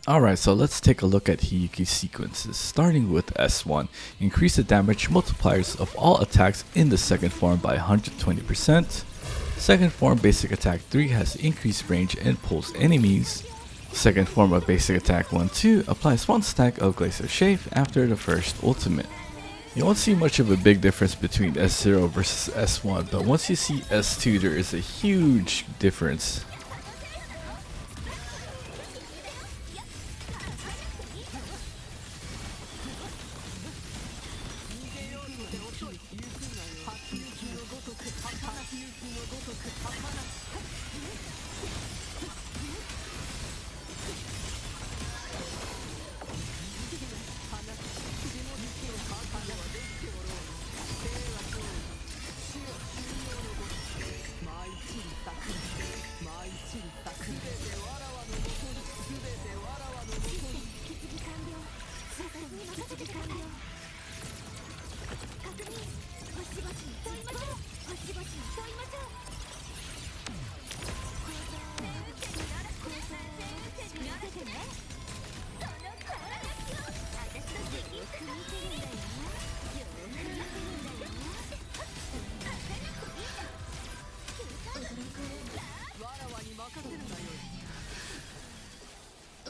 Alright, so let's take a look at Hiyuki Sequences, starting with S1. Increase the damage multipliers of all attacks in the second form by 120%. Second form basic attack 3 has increased range and pulls enemies. Second form of basic attack 1-2 applies 1 stack of Glacier Shave after the first ultimate. You won't see much of a big difference between S0 versus S1, but once you see S2 there is a huge difference.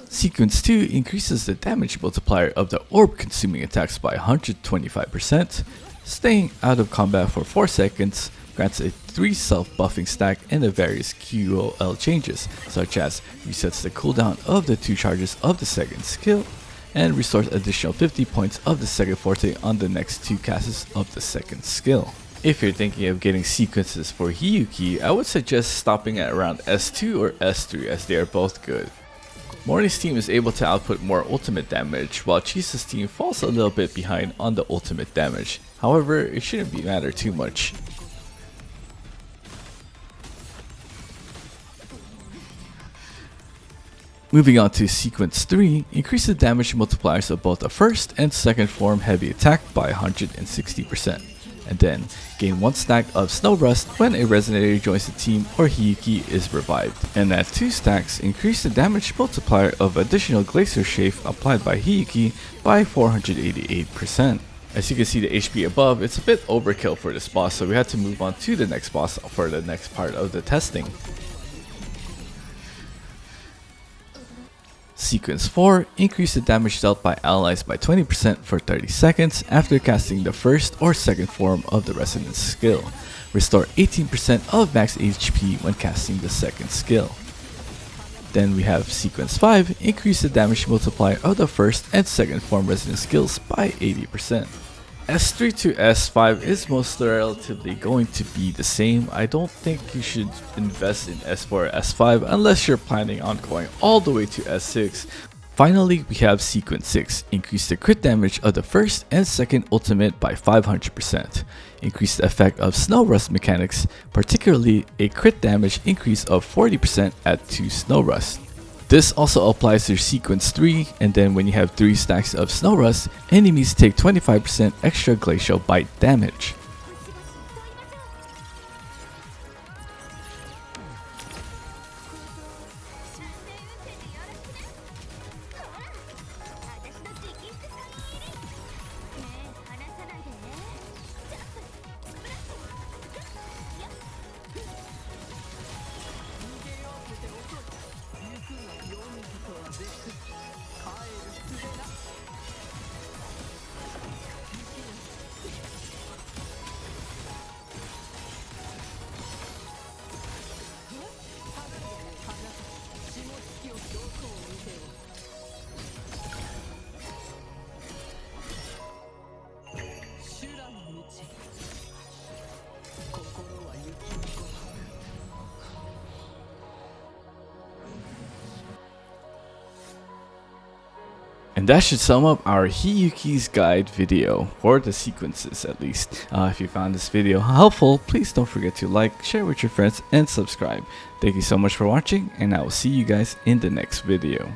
Sequence 2 increases the damage multiplier of the orb consuming attacks by 125%. Staying out of combat for 4 seconds grants a 3 self-buffing stack and the various QOL changes, such as resets the cooldown of the 2 charges of the second skill, and restores additional 50 points of the second forte on the next 2 casts of the second skill. If you're thinking of getting sequences for Hiyuki, I would suggest stopping at around S2 or S3 as they are both good. Morning's team is able to output more ultimate damage, while Chisa's team falls a little bit behind on the ultimate damage. However, it shouldn't matter too much. Moving on to Sequence 3, increase the damage multipliers of both the first and second form heavy attack by 160%. And then gain 1 stack of Snow Rust when a Resonator joins the team or Hiyuki is revived. And at 2 stacks, increase the damage multiplier of additional Glacier Shave applied by Hiyuki by 488%. As you can see the HP above, it's a bit overkill for this boss, so we had to move on to the next boss for the next part of the testing. Sequence 4, increase the damage dealt by allies by 20% for 30 seconds after casting the first or second form of the Resonance skill. Restore 18% of max HP when casting the second skill. Then we have Sequence 5, increase the damage multiplier of the first and second form Resonance skills by 80%. S3 to S5 is most relatively going to be the same. I don't think you should invest in S4 or S5 unless you're planning on going all the way to S6. Finally, we have Sequence 6, increase the crit damage of the first and second ultimate by 500%. Increase the effect of Snow Rust mechanics, particularly a crit damage increase of 40% at 2 Snow Rust. This also applies to Sequence 3, and then when you have 3 stacks of Snow Rust, enemies take 25% extra glacial bite damage. And that should sum up our Hiyuki's guide video, for the sequences at least. If you found this video helpful, please don't forget to like, share with your friends, and subscribe. Thank you so much for watching, and I will see you guys in the next video.